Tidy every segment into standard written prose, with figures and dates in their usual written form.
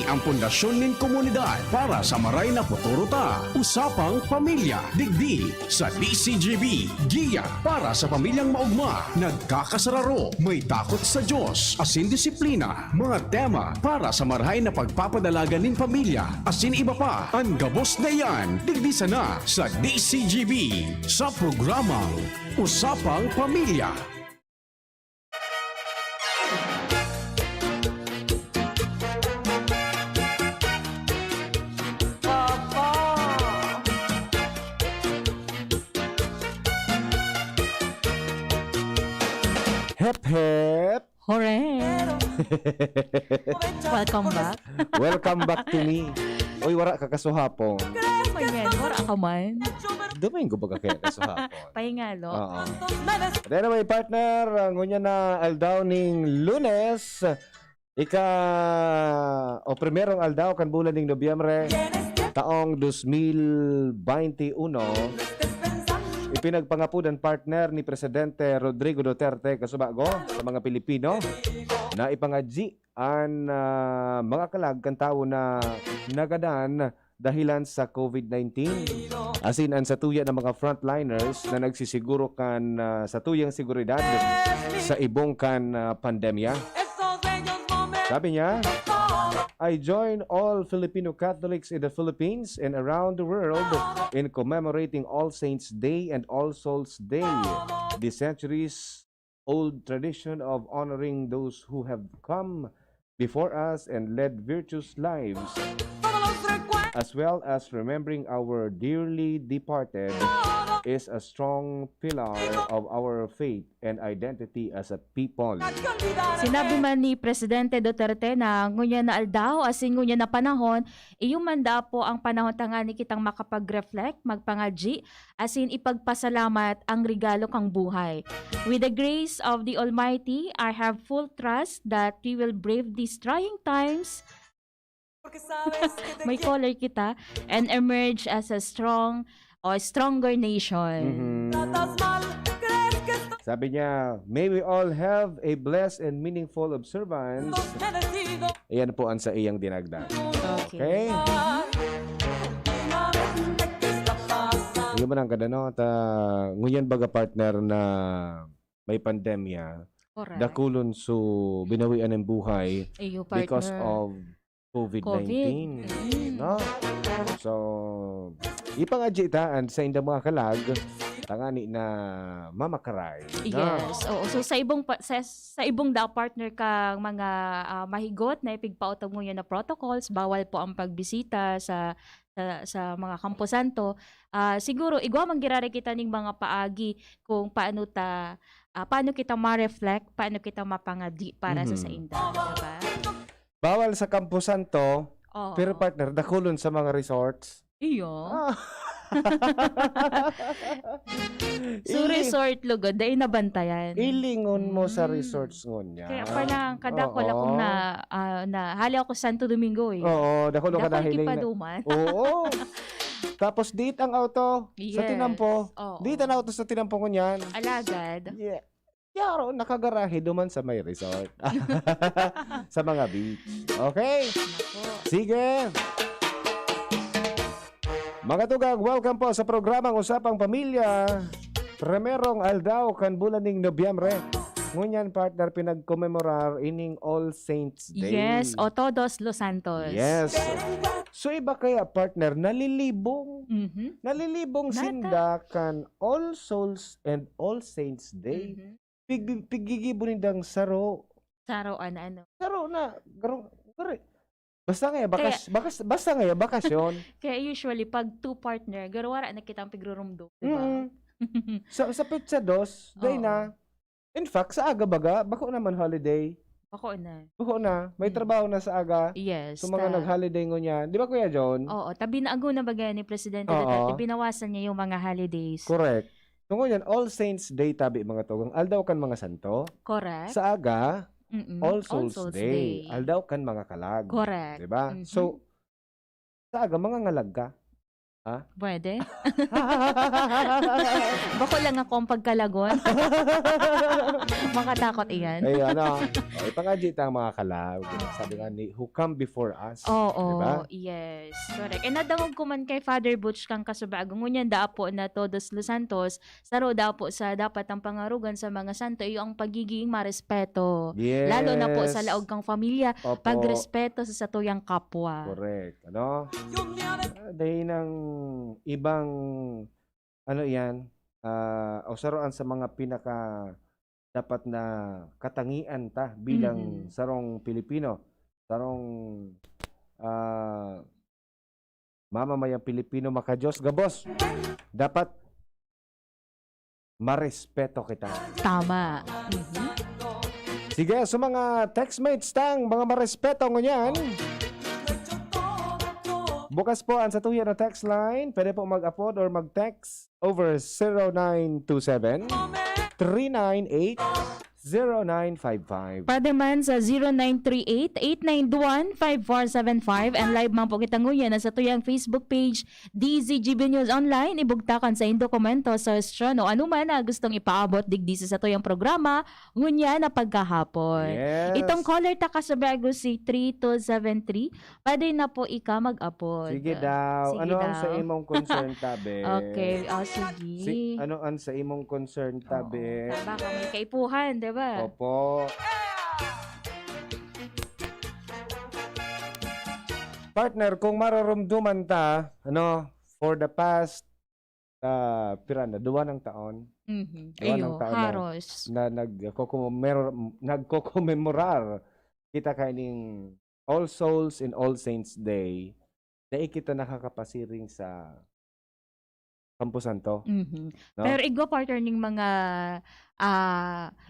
Kini ang pundasyon ning komunidad para sa maray na futuro ta. Usapang Pamilya, digdi sa DCGB. Giya para sa pamilyang maugma, nagkakasararo, may takot sa Diyos, asin disiplina, mga tema para sa marahay na pagpapadalaga ning pamilya, asin iba pa. Ang gabos na yan, digdi sana sa DCGB sa programang Usapang Pamilya. Hep hep. Hooray! Welcome back. Welcome back to me. Uy, wara ka kasuhapon. Manyan, wala ka man. Domingo ba ka kaya kasuhapon? Pahingalo. Oo. But anyway, partner, ngunya na aldaw ning Lunes. Primerong aldaw kan bulan ning Nobyembre taong 2021. Ipinagpangapudan partner ni Presidente Rodrigo Duterte kasubago sa mga Pilipino na ipangadji ang mga kalag kan tawo na nagadan dahilan sa COVID-19. Asin ang satuya ng mga frontliners na nagsisiguro kan sa tuyang seguridad sa ibong kan pandemya. Sabi niya, I join all Filipino Catholics in the Philippines and around the world in commemorating All Saints' Day and All Souls' Day, the centuries-old tradition of honoring those who have come before us and led virtuous lives, as well as remembering our dearly departed is a strong pillar of our faith and identity as a people. Sinabi man ni Presidente Duterte na ngunya na aldaw, asin ngunya na panahon, iyong manda po ang panahon tanga ni kitang makapag-reflect, magpangadji, asin ipagpasalamat ang regalo kang buhay. With the grace of the Almighty, I have full trust that we will brave these trying times, may color kita, and emerge as a stronger nation. Sabi niya, may we all have a blessed and meaningful observance. Iyan po ang sa iyang dinagdag. Okay? Yung man ang kadano, nguyan baga partner na may pandemya, Correct. dakulon so binawian ng buhay Iyo, because partner. of COVID-19. No? So, ipangadjitaan sa inda mga kalag, tangani na mamakaray. Yes. Oo. So sa ibong da partner kang mga mahigot na ipigpautog mo yan na protocols, bawal po ang pagbisita sa mga kamposanto. Siguro igwa manggirari kita ning mga paagi kung paano kita ma-reflect, paano kita mapangadi para sa inda, diba? Bawal sa kampusan to, Oo. pero partner, dakulon sa mga resorts. Iyo. Ah. So resort lugod, dahil nabantayan. Ilingon mo sa resorts ngunya. Kaya parang kadakol akong hali ako sa Santo Domingo eh. Oo, dakulon ka Dakol dahil. kipaduman. Oo. Tapos date ang auto sa Yes. tinampo. Oo. Date ang auto sa tinampo ngunyan. Alagad. Yeah. Yaro, nakagarahe duman sa may resort. Sa mga beach. Okay? Sige. Mga tugag, welcome po sa programang Usapang Pamilya. Primerong aldaw kan bulan ning Nobyembre. Ngunyan partner pinagkomemorar ining All Saints Day. Yes, o Todos Los Santos. Yes. So iba kaya partner, nalilibong Nata. sinda kan All Souls and All Saints Day. Pigigibunin dang saro. Saroan ano. Saro na. Basta nga bakasyon. Kaya usually pag two partner, garwara na kitang pigrurumdo. Diba? Sa pizza dos, day Oo. na. In fact, sa aga baga, bako naman holiday. Ako na. Bako na. May trabaho na sa aga. Yes. So mga nag-holiday ngunyan. Di ba Kuya John? Oo, tabi na na bagay ni Presidente Oo. Duterte, binawasan niya yung mga holidays. Correct. So ngunyan, All Saints Day tabi mga tugang. Aldaw kan mga santo. Correct. Sa aga, All Souls, Souls Day. Day. Aldaw kan mga kalag. Correct. Diba? So, sa aga, mga ngalag ka. Ha? Pwede? Bako lang ako ang pagkalagon. Makatakot iyan. Ay, ano, ipangajit ang mga kalab. Sabi nga ni, who come before us. Oo, Diba? yes. Correct. E nadangog ko man kay Father Butch kang kasubago. Ngunyan da po na Todos Los Santos, saro da po sa dapat ang pangarugan sa mga santo iyo ang pagiging marespeto. Yes. Lalo na po sa laog kang pamilya, Opo. pagrespeto sa satuyang kapwa. Correct. Ano? Dahil ng ibang, ano yan, o saroan sa mga pinaka dapat na katangian ta bilang sarong Pilipino. Sarong mamamayang Pilipino makajos gabos. Dapat marespeto kita. Tama. Sige, sa mga textmates tang, mga marespeto ngunyan. Bukas po ang satuyan na text line. Pwede po mag-upload or mag-text over 0927 398 0955. Pwede man sa 0938-891-5475 and live man po kita nguyan sa tuyang Facebook page DZGB News Online. Ibugtakan sa dokumento sa Austron o anuman na gustong ipaabot digdi sa tuyang programa ngunya na pagkahapon. Yes. Itong caller ta kasabago si 3273. Pwede na po ika mag-upload. Sige daw. Sige Ano ang daw. sa imong concern, tabi? Okay, sige. Ano ang sa imong concern, tabi? Oo, baka may kaipuhan, di ba? Opo. Partner, kung mararumduman ta, ano, for the past duwa ng taon, Gawa ng Ayo, taon haros. na nagkokomemorar kita kaning All Souls and All Saints Day, na kita nakakapasiring sa Campo Santo. No? Pero igwa partner ning mga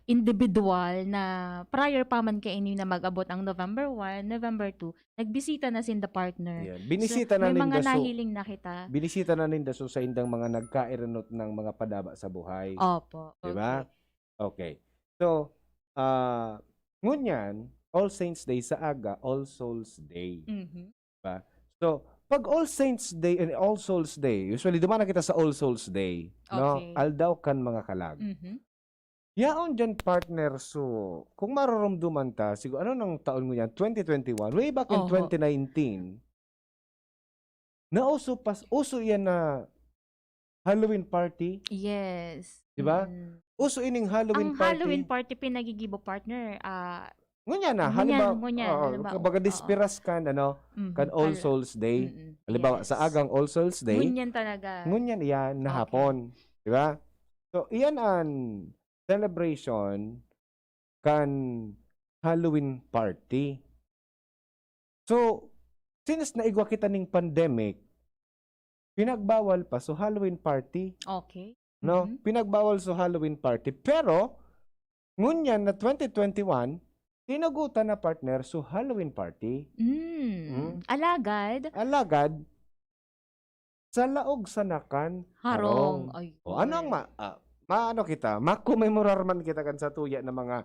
individual na prior pa man kay ini na mag-abot ang November 1, November 2, nagbisita na sin the partner. Yan. Binisita na may mga ninda nahiling na kita. binisita na ninda sa indang mga nagkairanot ng mga padaba sa buhay. Opo. Diba? Okay. So, ngunyan, All Saints Day sa aga, All Souls Day. Mhm. So, pag All Saints Day and All Souls Day, usually dumana kita sa All Souls Day, no? Okay. Aldaw kan mga kalag. Mhm. Yaon dyan, partner, so, kung mararumduman ta, siguro, ano nang taon mo yan? 2021, way back in Oho. 2019, uso yan na Halloween party. Yes. Diba? Uso ining Halloween Ang party. Halloween party pinagigibo partner. Ngunyan na, Ngunyan, halimbawa, halimbawa, kumbaga oo. dispiras kan, kan All Souls Day. Halimbawa, sa agang All Souls Day, Ngunyan talaga. ngunyan iyan na Okay. hapon. Di ba? So, iyan ang celebration kan Halloween party. So, since naigwa kita ning pandemic, pinagbawal pa so Halloween party. Okay. No? Mhm. Pinagbawal so Halloween party. Pero, ngunyan na 2021, tinagutan na partner so Halloween party. Alagad. Alagad, sa laog sanakan, Harong. Ay, O ano ang maano kita, makumemorar man kita kan sa tuya ng mga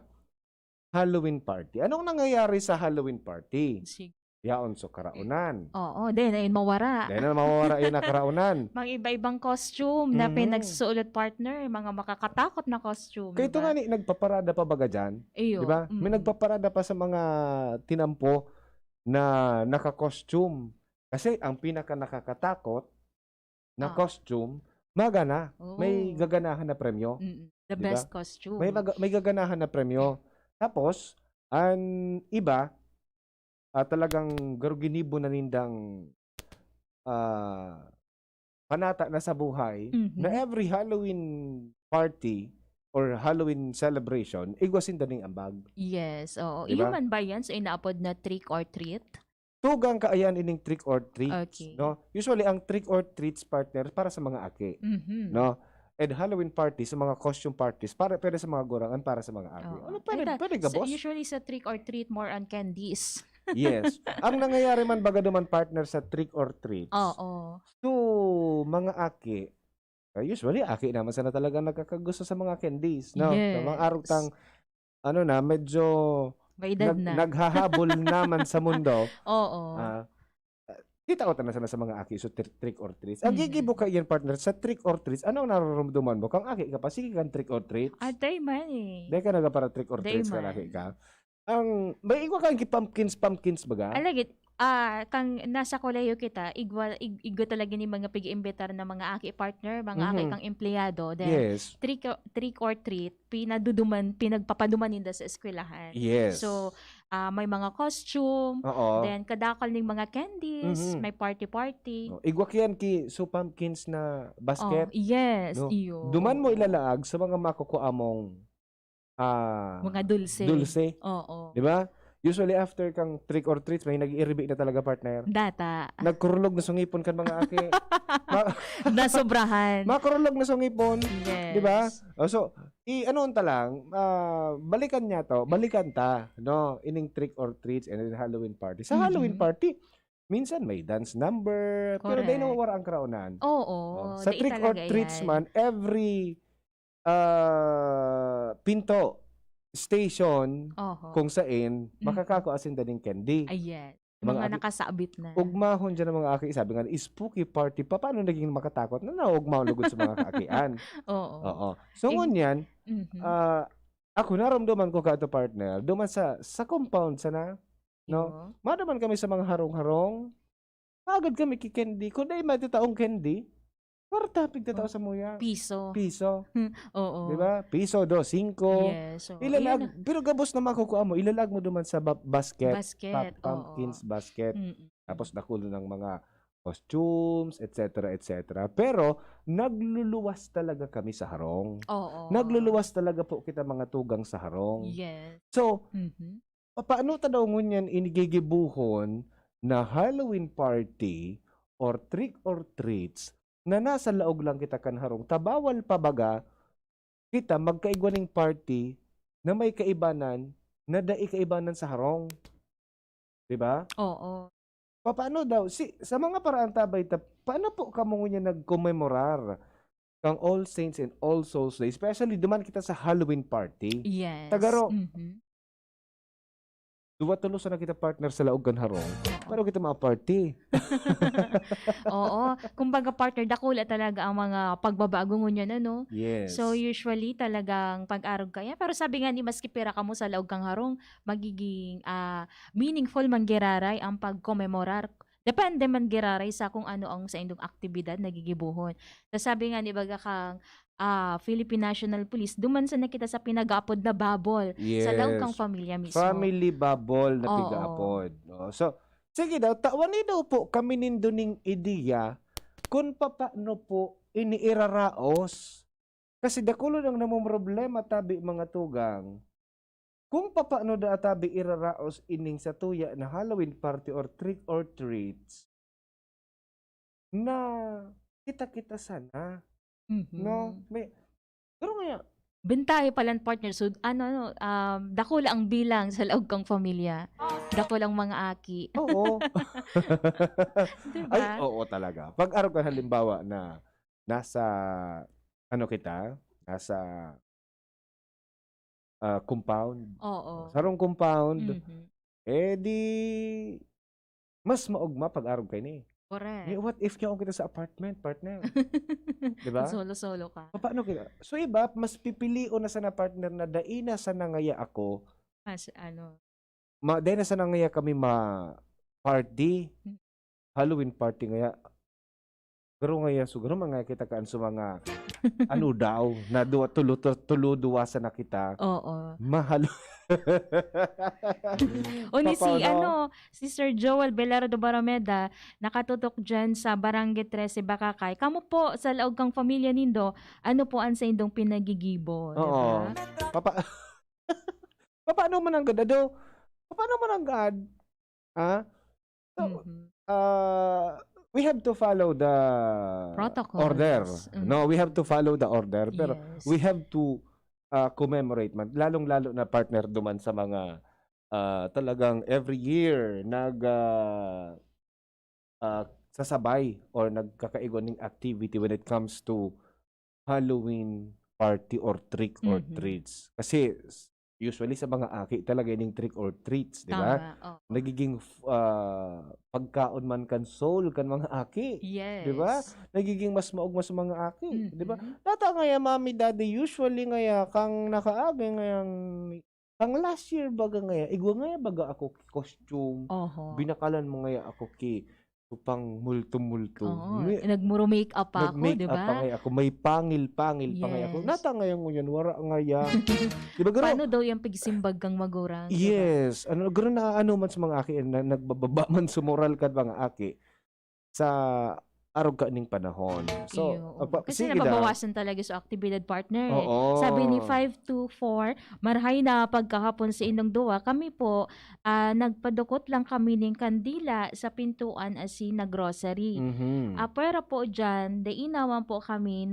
Halloween party. Anong nangyayari sa Halloween party? Sige. Yaon so karaunan. Oo, then ayun mawara. Dahil na mawawara yun na karaunan. Mga iba-ibang costume na Mhm. pinagsusuot partner, mga makakatakot na costume. Kaya ito diba? nga ni, nagpaparada pa baga dyan. Iyo. Di ba? May nagpaparada pa sa mga tinampo na naka-costume. Kasi ang pinaka nakakatakot na costume, magana. May Oo. gaganahan na premyo. The Diba? best costume. May gaganahan na premyo. Tapos, ang iba, talagang garuginibo na nindang panata na sa buhay Mhm. na every Halloween party or Halloween celebration, igwasin daning ambag. Yes, oo. Diba? Human ba yan? So, inaapod na trick or treat? Tugang kaayan ining trick or treats. Okay. No? Usually, ang trick or treats partner para sa mga aki. Mhm. No? And Halloween party sa mga costume parties, pwede sa mga gurangan, para sa mga aki. Oo. Ano, pwede ka, boss? Usually sa trick or treat, more on candies. Yes. Ang nangyayari man baga duman partner sa trick or treats. Oo. So, mga aki, usually aki naman sana talaga nagkakagusto sa mga candies, no? Sa mga Yes. arutang medyo May edad na. naghahabol naman sa mundo. Oo. kita ko na sana sa mga aki so trick or treats. Ang Mhm. gigibo ka yan partner sa trick or treats. Ano ang nararamdaman mo? Kang aki ka pa sige kang trick or treats. Atay man eh. Dahil ka naga para trick or Day treats ka man. laki ka. Ang may igwa kang pumpkins baga. Alagit, kang nasa kolehiyo kita, igwa talaga ni mga pig-imbitar na mga aki partner, mga aki Mhm. kang empleyado. Then, Yes. trick or treat, pinagpapaduman nila sa eskwelahan. Yes. So, may mga costume, oo. then kadakal ng mga candies, Mhm. may party-party. Oh, igwa kiyan ki so pumpkins na basket. Oh, yes, No? iyo. Duman mo ilalaag sa mga makukuha mong Mga dulce. dulce. Oo. Di ba? Usually after kang trick or treats, may nag-iiribik na talaga partner. Data. Nagkurulog na sungipon kan mga aki. Nasobrahan. Makurulog na sungipon. Yes. Di ba? Oh, so, anoon ta lang, balikan niya to, balikan ta, no? Ining trick or treats and then Halloween party. Sa Halloween Mhm. party, minsan may dance number, pero dahil Correct. nawawara ang kraunan. Oo. Oh, sa dai trick or talaga treats yan. man, every pinto, station, Oho. kung saan, makakako asin daning candy. Ayan. Mga Mga aki- nakasabit na. Ugmahon dyan ng mga aki, sabi nga, spooky party pa, paano naging makatakot? Ugmahon lugod sa mga kaakian. Oo. Oo. So, ngunyan, Mhm. ako naramdaman ko ka partner, duman sa compound sana, no? Iyo. Madaman kami sa mga harong-harong, agad kami kikendi. Kung dahil matitaong candy, kwarta pigtatao sa muya. Piso. Piso. Oo. Di ba? Piso, 2, 5. Yes. Oo. Ilalag, Yun, pero gabos na makukuha mo, ilalag mo duman sa basket, basket. pumpkins basket, Mm-mm. tapos nakulo ng mga costumes, etc., etc. Pero, nagluluwas talaga kami sa harong. Oo. Nagluluwas talaga po kita mga tugang sa harong. Yes. So, Mhm. paano ta daw ngunyan inigigibuhon na Halloween party or trick or treats na nasa laog lang kita kan harong? Tabawal pa baga kita magkaigwaning party na may kaibanan na dai kaibanan sa harong. 'Di ba? Oo. Paano daw sa mga paraan tabay paano po kamo ngunyan nagkomemorar kang All Saints and All Souls Day, especially duman kita sa Halloween party. Yes. Tagaro. Mhm. Duwa tulo sa nakita partner sa laog kan harong. Paano kita ma-party? Oo. Kumbaga partner, dakula talaga ang mga pagbabago ngunyan, ano? Yes. So usually talagang pag-arog kaya. Pero sabi nga ni maski pera ka mo sa laog kang harong, magiging meaningful man giraray ang pagkomemorar. Depende man giraray sa kung ano ang sa indong aktibidad nagigibuhon. So sabi nga ni baga kang Philippine National Police, duman sa nakita sa pinag-apod na babol sa laog kang pamilya mismo. Family bubble na Oo. piga-apod. No? So, sige daw, tawani daw po kami ninduning ideya kung paano po iniiraraos. Kasi dakulo lang namang problema tabi mga tugang. Kung paano da tabi iraraos ining sa tuya na Halloween party or trick or treats na kita-kita sana. Mhm. No? Pero nga, Bentahe palan partner. So dakula ang bilang sa laog kang pamilya. Dakula ang mga aki. oo. Diba? Ay, oo talaga. Pag araw ka halimbawa na nasa, nasa compound. Oo. Sarong compound, Mhm. di mas maugma pag araw kayo ni. Correct. What if kaya kita sa apartment, partner? Diba? Solo-solo ka. Paano kita? So iba, mas pipiliin na sa na partner na daina sa nangaya ako, Mas ano. daina sa nangaya kami party, Halloween party ngaya. Pero ngaya, siguro mga kita kaan sa mga ano daw, na tuluduwasan na kita. Oo. Mahal. O ni Paano? si Sir Joel Belardo Barameda, nakatutok dyan sa Barangay 13 Bakakay. Kamu po sa laog kang pamilya nindo, ano po ang sa indong pinagigibo? Oo. Diba? Paano man ang ganda do? Paano man ang gad? So, Mhm. we have to follow the Protocols. order. Mhm. No, we have to follow the order. Pero Yes. we have to commemorate man. Lalong-lalo na partner duman sa mga talagang every year sasabay or nagkakaigon ng activity when it comes to Halloween party or trick or Mhm. treats. Kasi Usually sa mga aki talaga ining trick or treats, di ba? Tama. Oo. Nagiging pagkaon man kan soul kan mga aki. Di ba? Yes. Nagiging mas maugma sa mga aki, di ba? Mhm. Data ngaya mami daddy usually ngaya kang nakaagi ngayang kang last year baga ngaya igwa ngaya baga ako ki costume. Oho. Binakalan mo ngaya ako ki upang multo-multo. Oo. Nagmuro-make up pa ako, Nag-make di up pa ba? ngaya ako. May pangil-pangil pa ngaya ako. Yes. Nata ngayon mo yan, wara ngaya. Di ba gano'n? Paano daw yung pigsimbag kang magurang? Di ba? Yes. Ano, gano'n na ano man sa mga aki, na, nagbababa man sa moral ka mga aki sa araw ka ning panahon. So, Kasi sige na. napabawasan talaga sa aktibidad partner. Oo. Sabi ni 524, marhay na pagkahapon sa inyong duwa, kami po nagpadukot lang kami ng kandila sa pintuan asin na grocery. Mhm. Pero po dyan, naman po kami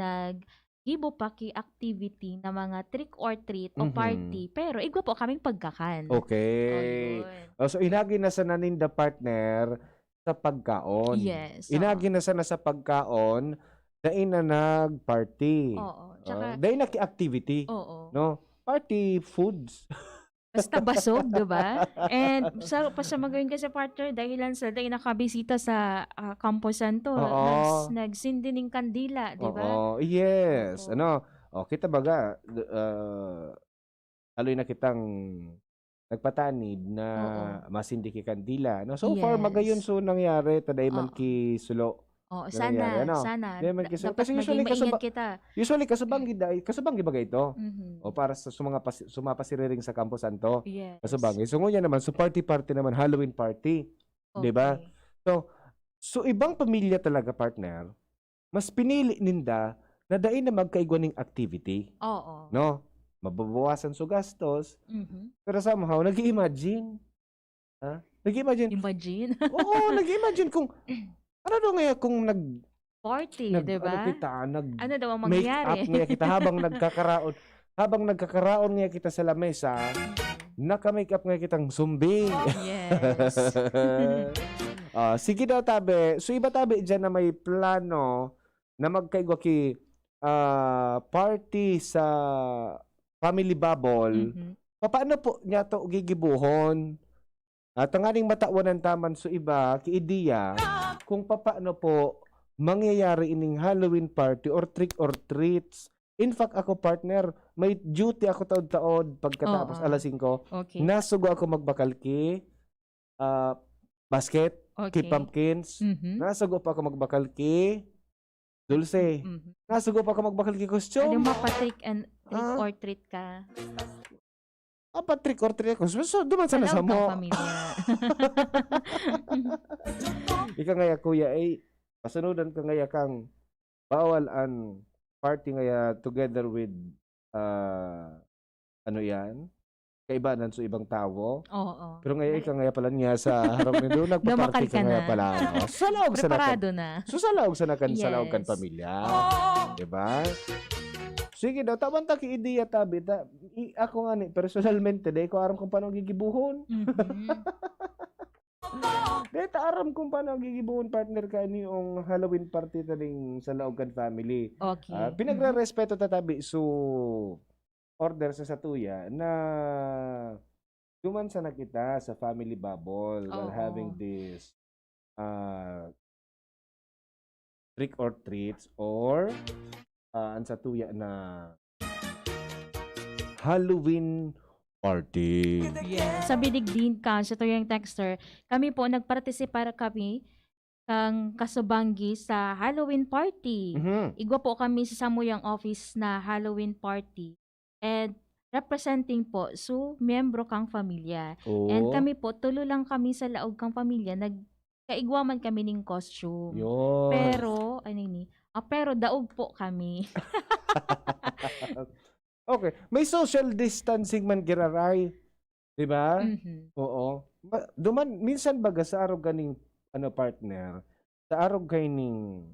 gibo paki activity na mga trick or treat o Mhm. party. Pero igwa po kaming pagkakan. Okay. Ayun. So, inagi na sa naninda partner sa pagkaon. Yes. Inagi na sana sa pagkaon, dahil na nag-party. Oo. Tsaka, Dahil na activity. oo. No? Party foods. Basta basog, di ba? And sa pasamagayon ka sa partner, dahilan sa dahil nakabisita sa Camposanto, Oo. nagsindi ng kandila, di ba? Oo. Yes. Oo. Ano? O, kita baga, aloy na kitang nagpatanid na masindi ki kandila. No? So far, Yes. magayon so nangyari, taday man Oo. ki sulo. Oo, nangyari, ano? sana. Di man kiso- Dapat kasi maging usually maingat kita. Usually, kasabanggi baga ito. Mhm. O para sa sumapasiriring sa Campo Santo. Yes. Kasabanggi. So ngunya naman, so party naman, Halloween party. Di ba? Okay. So ibang pamilya talaga, partner, mas pinili ninda na dain na magkaigwa ng activity. Oo. No? Mababawasan so gastos. Mhm. Pero somehow, nag-i-imagine. Ha? Nag-i-imagine. Imagine. Oo, nag-i-imagine kung ano daw ngaya kung Party, di ano ba? kita, Ano daw ang make up mangyayari? ngaya kita habang nagkakaraon ngaya kita sa lamesa, naka-make up ngaya kitang sumbing. Yes. Sige daw tabi. So iba tabi dyan na may plano na magkaigwa ki party sa family bubble. Mhm. Paano po niya to gigibuhon? At ang aning matawanan taman so iba, ki ideya, kung paano po mangyayari ining Halloween party or trick or treats. In fact, ako partner, may duty ako taod-taod pagkatapos Oo. alas 5. Okay. Nasugo ako magbakal ki basket, ki Okay. pumpkins. Mhm. Nasugo pa ako magbakal ki dulce. Mhm. Nasugo pa ako magbakal ki Ano costume. mapatrick Ah. or treat ka? Apa trick or treat ako. So, duman sana sa Alam mo. kang pamilya. Ika ngaya kuya ay pasunudan ka ngaya kang bawal an party ngaya together with ano yan kaibanan so ibang tao. Oo. Pero ngaya ika ngaya pala niya sa harap nito Damakal nagpa-party ka ka ngaya na. pala. Sa laog sa nakan. Preparado na. So sa laog sa nakan sa laog kan Yes. pamilya. Diba? Sige daw, tabang ta ki ideya tabi. Ako nga ni, personalmente, day ko aram kung paano gigibuhon. Mhm. Dito aram kung paano gigibuhon partner ka ni yung Halloween party taning sa Laogan family. Okay. Pinagre-respeto tatabi so order sa tuya na duman sa nakita sa family bubble while Oo. having this trick or treats or ang sa tuya na Halloween party. Yeah. Sa bidigdin ka, sa tuyang texter, kami po nagpartisipar kami kang kasubanggi sa Halloween party. Mhm. Igwa po kami sa samuyang office na Halloween party. And representing po so miyembro kang pamilya. And Oo. kami po, tulo lang kami sa laog kang pamilya, nagkaigwaman kami ng costume. Yun. Pero daog po kami. Okay. May social distancing man giraray. Di ba? Mhm. Oo. Duman, minsan baga sa araw ganing partner, sa araw ganing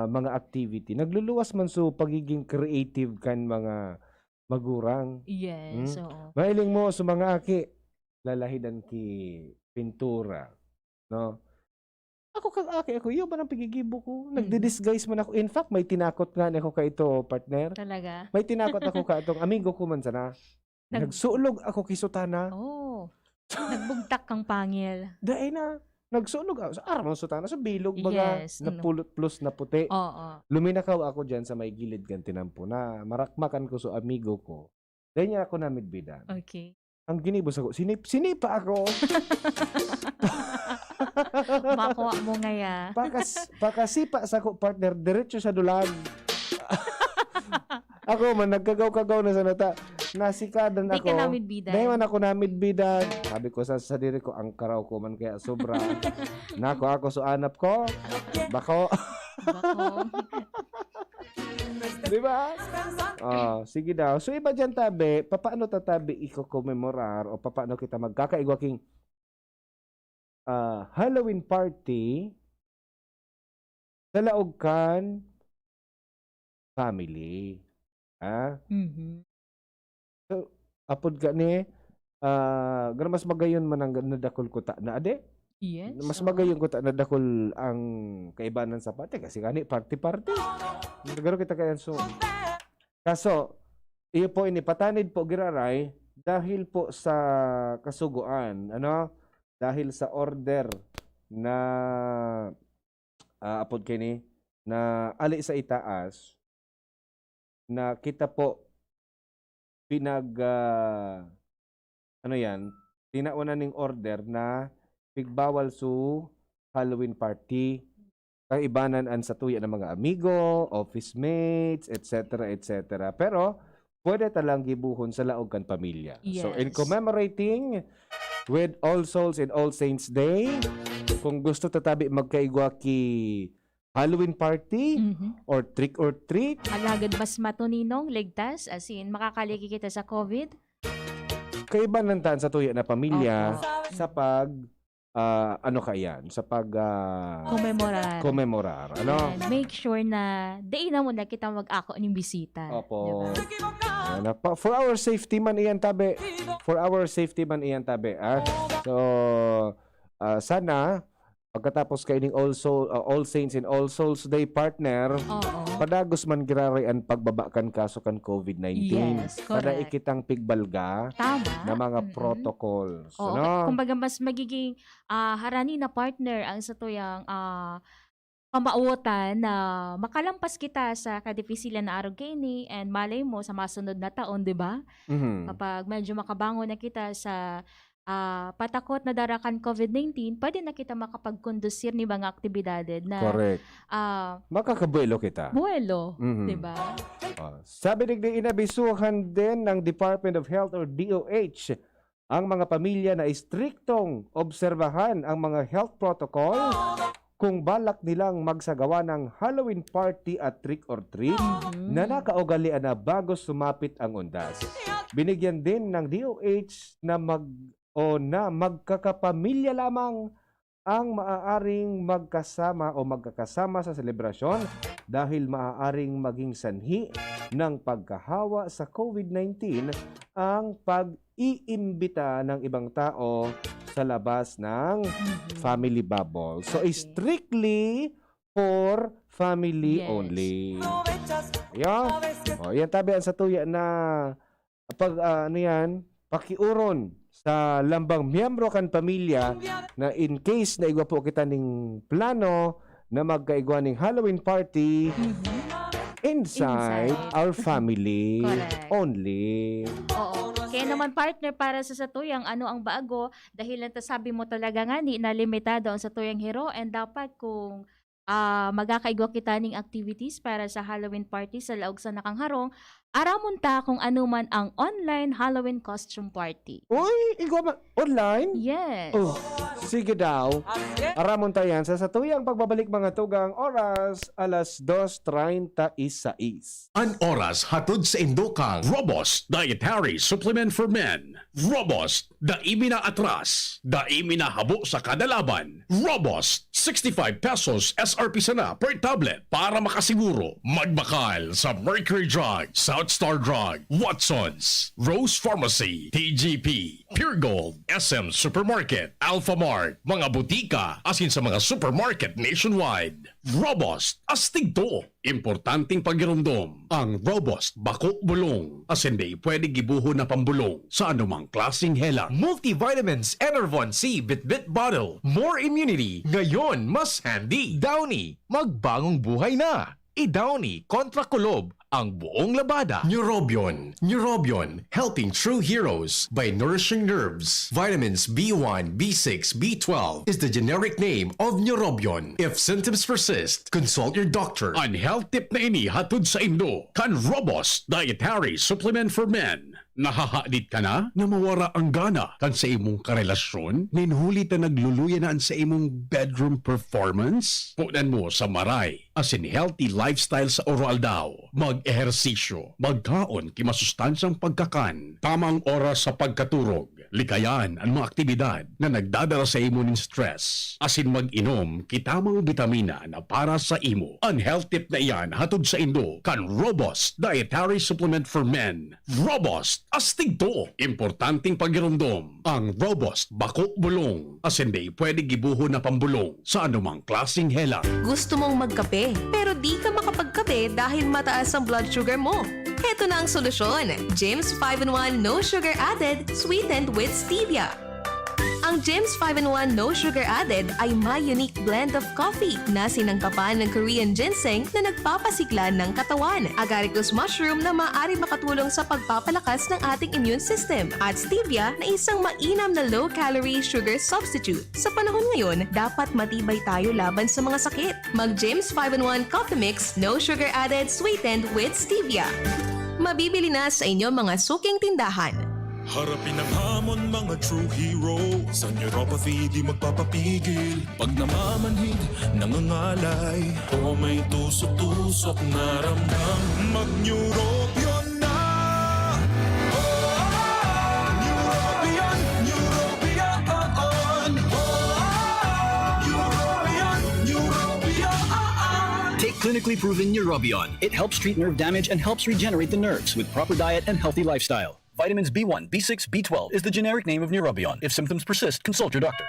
mga activity, nagluluwas man so pagiging creative kan mga magurang. Yes, oo. Mahiling mo sa mga aki, lalahidan ki pintura. No? Ako kang aki, ako, iyo ba ng pigigibo ko? Nagdi-disguise man ako. In fact, may tinakot nga ako ka ito, partner. Talaga? May tinakot ako ka itong amigo ko man sana. Nagsulog ako kisutana. Oh. Nagbugtak kang pangil. Dahil na, nagsulog ako. Sa araw ng sutana, sa bilog, baga, Yes, na pulot plus na puti. Oo. Luminakaw ako dyan sa may gilid gantinampo na marakmakan ko sa amigo ko. Dahil niya ako namidbidan. Okay. Ang ginibos ako, sinipa ako. Makuha mo ngaya. Pakasipa sa ko partner, diretso sa dulag. Ako man, nagkagaw-kagaw na sa nata. Nasikadan Di ako. ka namin bida. Dahil man ako namidbidan. Sabi ko sa diri ko, ang karaw ko man kaya sobra. Nako ako so anap ko. Bako. Bako. Di ba? Sige daw. So iba dyan tabi, paano tatabi i-commemorar o paano kita magkakaigwaking Halloween party sa Laogkan family. Mhm. Apod ka ni, gana mas magayon man ang nadakol ko ta na ade. Yes. Mas magayon ko ta nadakol ang kaibanan sa pati kasi gani party-party. Nagaro kita kaya so. Kaso, iyo po ini patanid po giraray dahil po sa kasuguan, dahil sa order na apod kini na ali sa itaas na kita po tinawanan ning order na pigbawal su Halloween party kaibanan an sa tuya ng mga amigo, office mates, etc. etc. Pero pwede talang gibuhon sa Laogkan pamilya. So in Yes. commemorating with All Souls and All Saints Day, kung gusto tatabi magkaigwa ki Halloween party Mhm. or trick or treat, Alagad mas matuninong, ligtas, as in, makakaliki kita sa COVID. kaibanan tan sa tuya na pamilya Opo. sa pag sa pag Commemorar. commemorar. And make sure na di na mo na kita mag-ako ng bisita. Opo. Diba? Ayan, for our safety man iyan tabi. For our safety man iyan tabi. So, sana, pagkatapos kaining All Saints and All Souls Day partner, Oo. padagos man giraray ang pagbabakan kaso kan COVID-19. Yes, Pada correct. ikitang pigbalga Tama. na mga Mm-mm. protocols. Oo. Kumbaga mas magiging harani na partner ang sa tuyang pamautan na makalampas kita sa kadifisilan na araw kini and malay mo sa masunod na taon, di ba? Mhm. Kapag medyo makabangon na kita sa patakot na darakan COVID-19, pwede na kita makapagkondusir ni mga aktibidades na Correct. Makakabuelo kita. buwelo, Mhm. di ba? Sabi digdi inabisuhan din ng Department of Health or DOH ang mga pamilya na istriktong obserbahan ang mga health protocol kung balak nilang magsagawa ng Halloween party at trick or treat na nakaugalian na bago sumapit ang undas. Binigyan din ng DOH na magkakapamilya lamang ang maaaring magkasama o magkakasama sa selebrasyon dahil maaaring maging sanhi ng pagkahawa sa COVID-19 ang pag-iimbita ng ibang tao sa labas ng family bubble. So, Okay. strictly for family Yes. only. Ayan. Yan tabi ang sa tuya na pag pakiuron sa lambang miyembro kan pamilya na in case na igwa po kita ning plano na magkaigwa ning Halloween party inside our family Correct. only. Oo. Kaya naman partner para sa satuyang ano ang bago dahil lang sabi mo talaga nga ni na limitado ang satuyang hero and dapat kung magkakaigwa kita ning activities para sa Halloween party sa laog sa nakangharong, aramon ta kung ano man ang online Halloween costume party. Uy, igwa man online? Yes. Oh, sige daw. Aramon tayan sa satuyang pagbabalik mga tugang oras alas 2:36. An oras hatod sa Indokang Robust Dietary Supplement for Men. Robust, daimi na atras, daimi na habo sa kada laban. Robust, 65 pesos SRP sana per tablet para makasiguro magbakal sa Mercury Drug, South Southstar Drug, Watson's, Rose Pharmacy, TGP, Pure Gold, SM Supermarket, Alpha Mart, mga butika, asin sa mga supermarket nationwide. Robust, astig to. Importanteng pagirumdom. Ang Robust Bako Bulong. Asin di pwede gibuho na pambulong sa anumang klaseng helang. Multivitamins Enervon C Bit-Bit Bottle. More immunity. Ngayon, mas handy. Downy, magbagong buhay na. I-Downy kontra kulob ang buong labada. Neurobion. Neurobion, helping true heroes by nourishing nerves. Vitamins B1, B6, B12 is the generic name of Neurobion. If symptoms persist, consult your doctor. Ang health tip na ini hatod sa Indo. Kan Robust Dietary Supplement for Men. Nahahadit ka na? Namawara ang gana kan sa imong karelasyon? Ninhulit na nagluluya na sa imong bedroom performance? Punan mo sa Maray, as in healthy lifestyle sa oral daw. Mag-ehersisyo, magkaon kimasustansang pagkakan, tamang oras sa pagkaturog, likayan ang mga aktibidad na nagdadala sa imo ng stress. Asin mag-inom kitamang bitamina na para sa imo. Ang health tip na iyan hatod sa Indo kan Robust Dietary Supplement for Men. Robust, astig to. Importanteng pagirumdom. Ang Robust Bako Bulong. Asin di pwede gibuho na pambulong sa anumang klaseng helang. Gusto mong magkape, pero di ka makapagkape dahil mataas ang blood sugar mo. Heto na ang solusyon. James 5-in-1 No Sugar Added, sweetened with stevia. Ang James 5-in-1 No Sugar Added ay may unique blend of coffee na sinangkapan ng Korean ginseng na nagpapasigla ng katawan, agaricus mushroom na maaari makatulong sa pagpapalakas ng ating immune system, at stevia na isang mainam na low-calorie sugar substitute. Sa panahon ngayon, dapat matibay tayo laban sa mga sakit. Mag James 5-in-1 Coffee Mix No Sugar Added, sweetened with stevia. Mabibili na sa inyong mga suking tindahan. Harapin ang hamon, mga true hero. Sa neuropathy di magpapapigil. Pag namamanhid, nangangalay, o may tusok-tusok na ramdam, mag-neurobion na. Neurobion, Neurobion. Neurobion, Neurobion. Take clinically proven Neurobion. It helps treat nerve damage and helps regenerate the nerves with proper diet and healthy lifestyle. Vitamins B1, B6, B12 is the generic name of Neurobion. If symptoms persist, consult your doctor.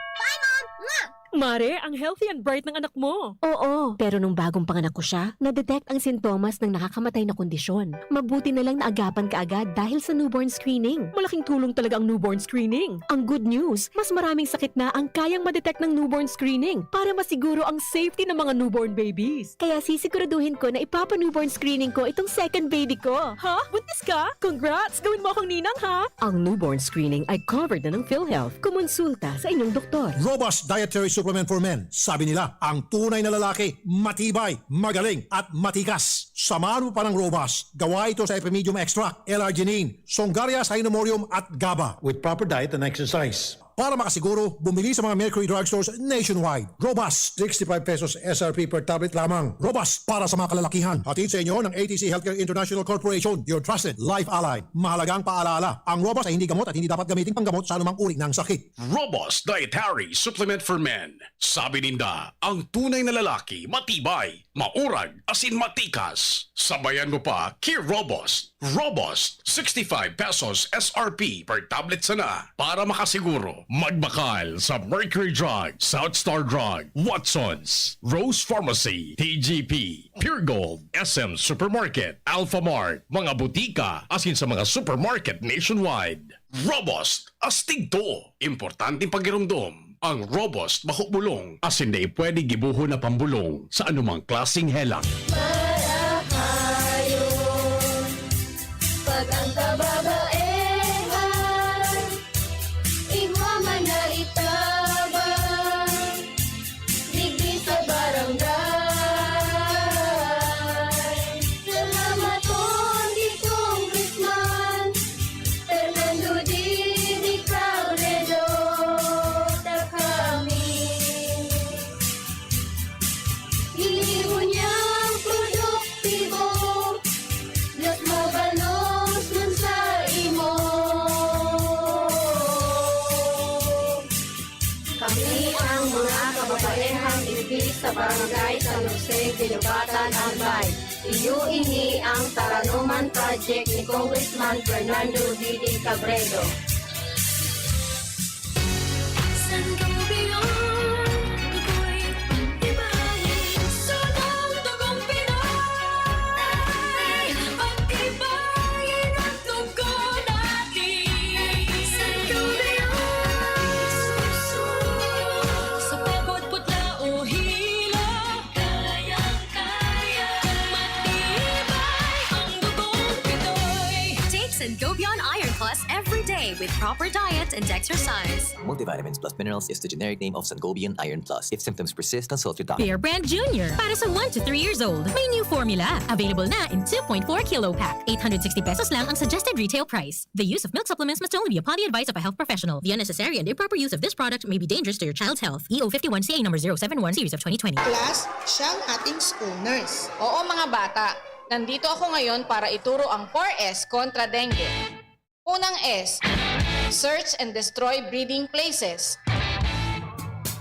Mare, ang healthy and bright ng anak mo. Oo, pero nung bagong panganak ko siya, na-detect ang sintomas ng nakakamatay na kondisyon. Mabuti na lang naagapan kaagad dahil sa newborn screening. Malaking tulong talaga ang newborn screening. Ang good news, mas maraming sakit na ang kayang ma-detect ng newborn screening para masiguro ang safety ng mga newborn babies. Kaya sisiguraduhin ko na ipapa-newborn screening ko itong second baby ko. Ha? Buntis ka? Congrats! Gawin mo akong ninang, ha? Ang newborn screening ay covered na ng PhilHealth. Kumonsulta sa inyong doktor. Robust Dietary Supplement for Men. Sabi nila, ang tunay na lalaki, matibay, magaling, at matikas. Samahan mo pa ng Robust. Gawa ito sa Epimedium Extract, L-arginine, Songaria Cynomorium at GABA with proper diet and exercise. Para makasiguro, bumili sa mga Mercury Drugstores nationwide. Robust, 65 pesos SRP per tablet lamang. Robust para sa mga kalalakihan. Hatid sa inyo ng ATC Healthcare International Corporation, your trusted life ally. Mahalagang paalala, ang Robust ay hindi gamot at hindi dapat gamitin panggamot sa anumang uri ng sakit. Robust Dietary Supplement for Men. Sabi ninda, ang tunay na lalaki, matibay, maurag, asin matikas. Sabayan mo pa, Key Robust. Robust, 65 pesos SRP per tablet sana. Para makasiguro, magbakal sa Mercury Drug, Southstar Drug, Watson's, Rose Pharmacy, TGP, Pure Gold, SM Supermarket, Alpha Mart, mga butika, asin sa mga supermarket nationwide. Robust, astig to. Importanteng pagirumdom. Ang Robust Bakubulong, asin na pwede gibuho na pambulong sa anumang klaseng helang. Pag ang kababaehan, igwaman na itabang, digdi sa barangay. Salamat po di Congressman Fernando D. Cabredo, ta kami. Ilibo niyang produktibo, Diyos mabalos nun sa imo. Kami ang mga kababaehang Baby sa barangay San Jose, Ginugatan, Albay. Iuingi ang Taranuman Project ni Congressman Fernando Didi Cabredo. Sangobion Iron Plus every day with proper diet and exercise. Multivitamins plus minerals is the generic name of Sangobion Iron Plus. If symptoms persist, consult your doctor. Bear Brand Jr. Para sa 1 to 3 years old. May new formula. Available na in 2.4 kilo pack. 860 pesos lang ang suggested retail price. The use of milk supplements must only be upon the advice of a health professional. The unnecessary and improper use of this product may be dangerous to your child's health. EO 51 CA number 071 series of 2020. Class, siya ang ating school nurse. Oo mga bata, nandito ako ngayon para ituro ang 4S kontra dengue. Unang S, search and destroy breeding places.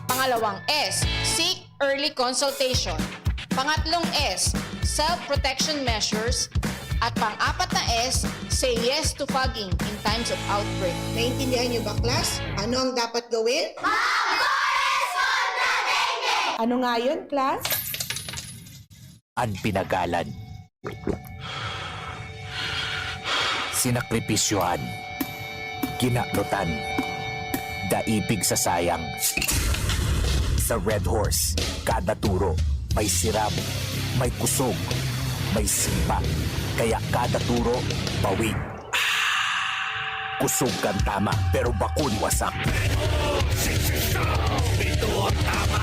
Pangalawang S, seek early consultation. Pangatlong S, self-protection measures. At pang-apat na S, say yes to fogging in times of outbreak. Naintindihan niyo ba, class? Ano ang dapat gawin? Mag-4S kontra dengue! Ano nga yun, class? Ang pinagalan. Sinakripisyohan. Kinaklutan. Daibig sa sayang. Sa Red Horse, kada turo, may siram, may kusog, may simpa. Kaya kada turo, bawig. Kusog kang tama, pero bakun wasak. Ito ang tama.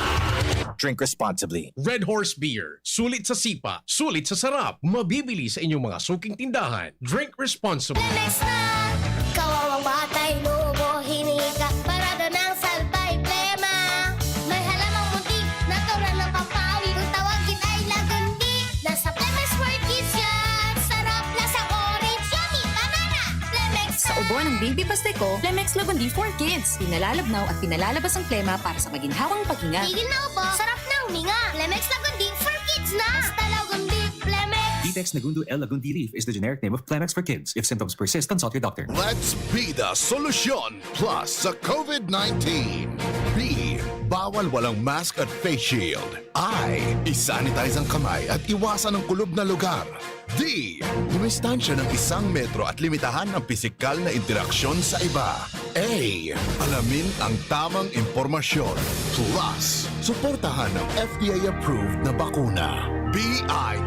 Drink responsibly. Red Horse Beer. Sulit sa sipa, sulit sa sarap. Mabibili sa inyong mga suking tindahan. Drink responsibly. Lemex na! Kawawang batay, lubo, hinika. Parada ng salbay, plema. May halamang muntik, natural ng papawi. Kung tawagin ay lagundi. Nasa Lemex for Kids yan. Sarap, lasang orange, yummy, banana. Lemex na! Sa ubo ng baby pasteco, Lemex Lagundi for Kids. Pinalalabnaw at pinalalabas ang plema para sa maginhawang paghinga. Tigil na upo, sarap na huminga. Lemex Lagundi for Kids na! Basta Lagundi, Lemex! Detex Nagundo L. Lagundi Leaf is the generic name of Plemex for kids. If symptoms persist, consult your doctor. Let's be the solution plus sa COVID-19. B. Bawal walang mask at face shield. I. Isanitize ang kamay at iwasan ang kulob na lugar. D. Dumistansya ng 1 metro at limitahan ang pisikal na interaksyon sa iba. A. Alamin ang tamang impormasyon. Plus, suportahan ang FDA-approved na bakuna. BIDA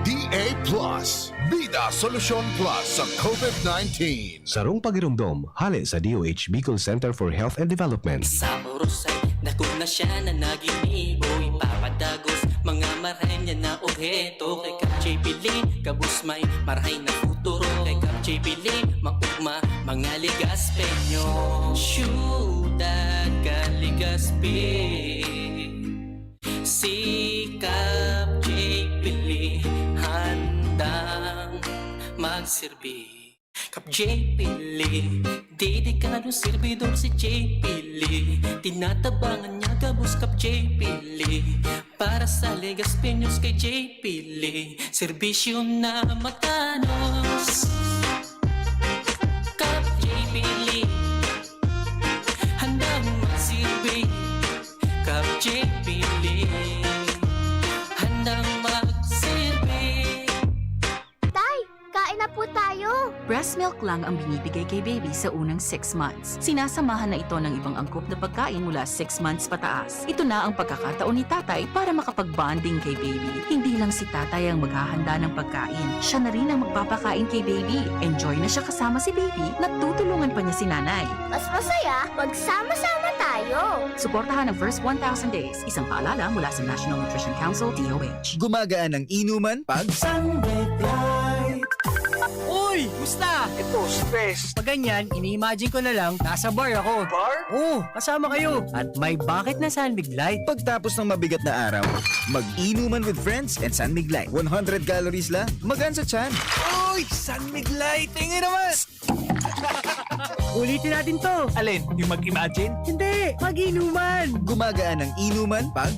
Plus. Bida Solusyon Plus sa COVID-19. Sarong pagirumdom, hali sa DOH Bicol Center for Health and Development. Sa orosay, nakuna siya na naginibo. Ipapadagos, mga marahay niya na obheto. Kay Kapchay Pili, kabusmay, marahay na futuro. Kay Kapchay Pili, maugma, mga ligaspenyo. Syudad Kaligaspi. Si Kapchay Pili, handang magsilbi. Kap J. Pili, dedikado servidor si J. Pili. Tinatabangan niya gabos Kap J. Pili. Para sa Legaspeños kay J. Pili, serbisyo na matanos. Kap J. Pili, handang magsilbi. Kap J. Pili, handang magsilbi. Tay, kain na po tayo! Breast milk lang ang binibigay kay baby sa unang 6 months. Sinasamahan na ito ng ibang angkop na pagkain mula 6 months pataas. Ito na ang pagkakataon ni tatay para makapag-bonding kay baby. Hindi lang si tatay ang maghahanda ng pagkain. Siya na rin ang magpapakain kay baby. Enjoy na siya kasama si baby, natutulungan pa niya si nanay. Mas masaya, magsama-sama tayo! Suportahan ang first 1,000 days. Isang paalala mula sa National Nutrition Council, DOH. Gumagaan ang inuman pag Uy! Musta? Ito, stress. Pag ganyan, ini-imagine ko na lang, nasa bar ako. Bar? Oo, kasama kayo. At may bucket na Sanmig Light. Pagtapos ng mabigat na araw, mag-inuman with friends and Sanmig Light. 100 calories lang, magaan sa tiyan. Uy! Sanmig Light! Tingin naman! Ulitin natin to. Alin? Yung mag-imagine? Hindi, mag-inuman. Gumagaan ang inuman pag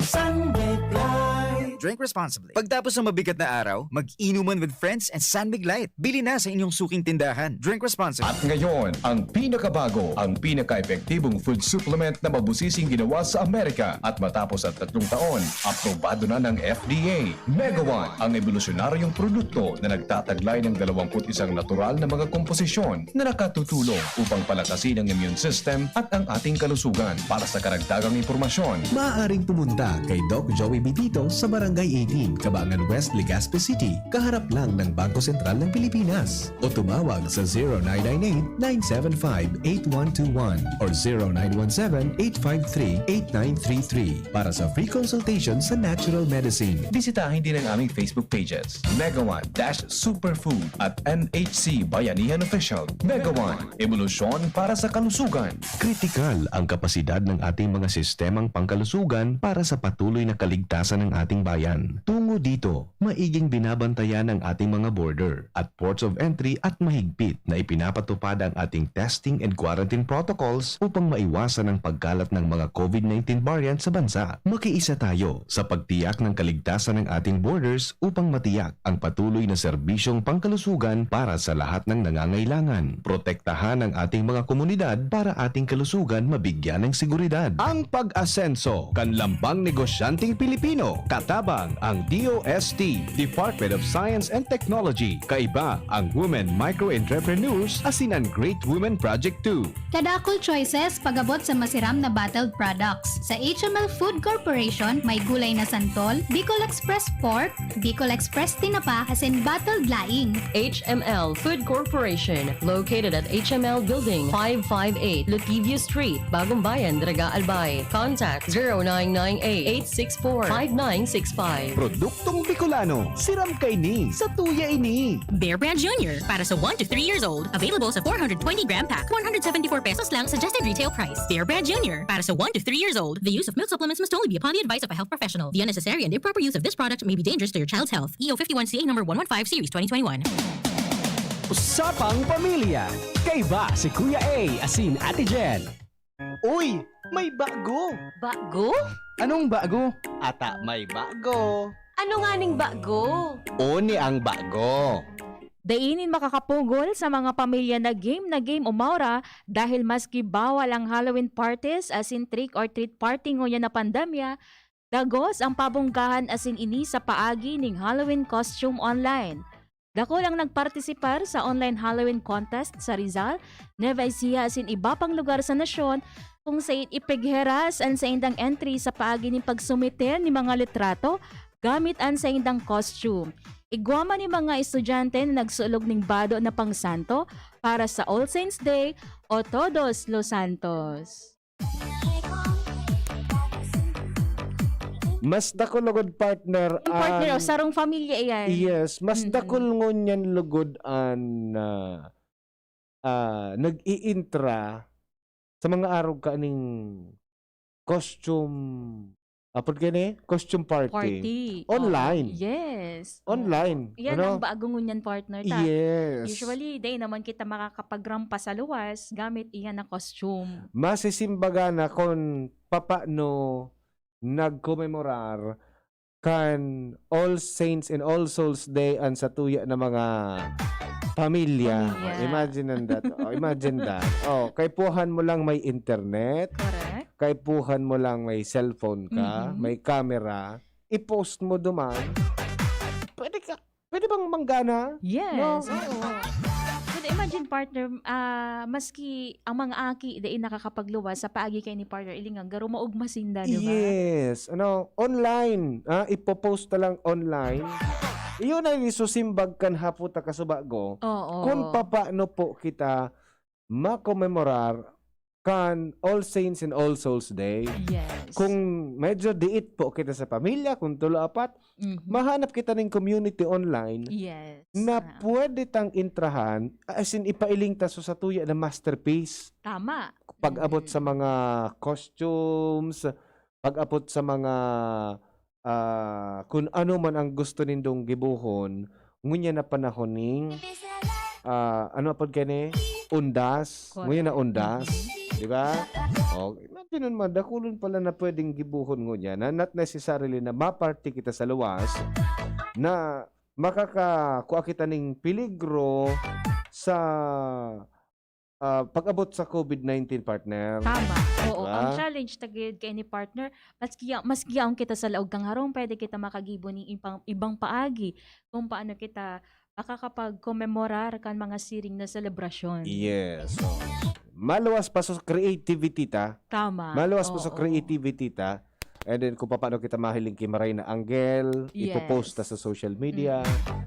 Drink responsibly. Pagtapos ng mabigat na araw, mag-inuman with friends and San Mig Light. Bili na sa inyong suking tindahan. Drink responsibly. At ngayon, ang pinakabago, ang pinaka-epektibong food supplement na mabusising ginawa sa Amerika at matapos at 3 taon, aprobado na ng FDA. Mega One, ang evolusyonaryong produkto na nagtataglay ng 21 natural na mga komposisyon na nakatutulong upang palakasin ang immune system at ang ating kalusugan. Para sa karagdagang impormasyon, Maaaring pumunta kay Doc Joey Bidito sa Barangay 18, Cabangan West, Legazpi City, kaharap lang ng Bangko Sentral ng Pilipinas. O tumawag sa 0998-975-8121 or 0917-853-8933 para sa free consultation sa natural medicine. bisitahin din ang aming Facebook pages, Mega One-Superfood at NHC Bayanihan Official. Mega One, evolusyon para sa kalusugan. Kritikal ang kapasidad ng ating mga sistemang pangkalusugan para sa patuloy na kaligtasan ng ating bayan. Tungo dito, maiging binabantayan ang ating mga border at ports of entry at mahigpit na ipinapatupad ang ating testing and quarantine protocols upang maiwasan ang pagkalat ng mga COVID-19 variant sa bansa. Makiisa tayo sa pagtiyak ng kaligtasan ng ating borders upang matiyak ang patuloy na serbisyong pangkalusugan para sa lahat ng nangangailangan. Protektahan ang ating mga komunidad para ating kalusugan mabigyan ng seguridad. Ang pag-asenso, kanlambang negosyanteng Pilipino, katabang ang DOST, Department of Science and Technology. Kaiba ang Women Micro-Entrepreneurs asinan Great Women Project 2. Kadakol choices pagabot sa masiram na bottled products. Sa HML Food Corporation, may gulay na santol, Bicol Express Pork, Bicol Express Tinapa, as in bottled laing. HML Food Corporation, located at HML Building 558, Lutivio Street, Bagong Bayan, Draga Albay. Contact 0998-864-5965. Produktong Bicolano, siram kay ni, sa tuya ini. Bear Brand Jr. para sa 1 to 3 years old. Available sa 420-gram pack. 174 pesos lang suggested retail price. Bear Brand Jr. para sa 1 to 3 years old. The use of milk supplements must only be upon the advice of a health professional. The unnecessary and improper use of this product may be dangerous to your child's health. EO 51CA number 115 series 2021. Usapang Pamilya. Kaiba si Kuya A, asin Ate Jen. Uy, may bago. Bago? Anong bago? Ata may bago. Ano nga ning bago? Oni ang bago. Dainin makakapugol sa mga pamilya na game o maura dahil maski bawal ang Halloween parties as in trick or treat party ngoyan na pandemya, dagos ang pabunggahan as in ini sa paagi ning Halloween costume online. Dako lang nagpartisipar sa online Halloween contest sa Rizal, Nueva Ecija as in iba pang lugar sa nasyon kung sa ipigheras ang sa indang entry sa paagi ning pagsumite ni mga litrato gamit ang sa indang costume. Igwama ni mga estudyante na nagsulog ning bado na pangsanto para sa All Saints Day o Todos los Santos. Mas dakol lugod partner Yung partner o sarong pamilya iyan. Yes, mas dakol ngon yan lugod an nag-iintra sa mga araw kaning costume costume party. Online. Yes. Online. Yan ano? ang bagong ngunyan partner ta. Yes. Usually, day naman kita makakapagrampa sa luwas gamit iyan na costume. Masisimbaga na kung papaano nagkomemorar kan All Saints and All Souls Day an sa tuya na mga pamilya. Imagine that. Imagine that. Kay puhan mo lang may internet. Correct. Kay puhan mo lang may cellphone ka, may camera, i-post mo duman. Pwede bang manggana? Yes. No? So, imagine partner, maski ang mga aki dahil nakakapagluwas sa paagi kay ni partner, ilingang garo maog masinda, di ba? Yes. Online. Ipopost na lang online. Iyon ay isusimbag kan haputa kasubago. Kung papaano po kita makomemorar kan All Saints and All Souls Day. Yes. Kung medyo diit po kita sa pamilya, kung tulo-apat, mahanap kita ng community online na pwede tang intrahan, as in ipailing taso sa tuya na masterpiece. Tama. Pag-abot sa mga costumes, pag-abot sa mga kung ano man ang gusto nindong gibuhon, ngunya na panahon ning ano pod kani? Undas. Correct. Ngayon na undas. Di ba? O, imagine mo, dakulon pala na pwedeng gibuhon mo niya na not necessarily na maparty kita sa luwas na makakakuha kita ng peligro sa pag-abot sa COVID-19 partner. Tama. Oo, Diba? ang challenge tagid kay ni partner, maski ang kita sa laog kang harong, pwede kita makagibo ng ibang paagi kung paano kita makakapag-commemorar kan mga siring na selebrasyon. Yes. So, maluwas pa sa creativity ta. Tama. Maluwas pa Oo. sa creativity ta. And then kung paano kita mahiling kimaray na angle, Yes. ipopost ta sa social media,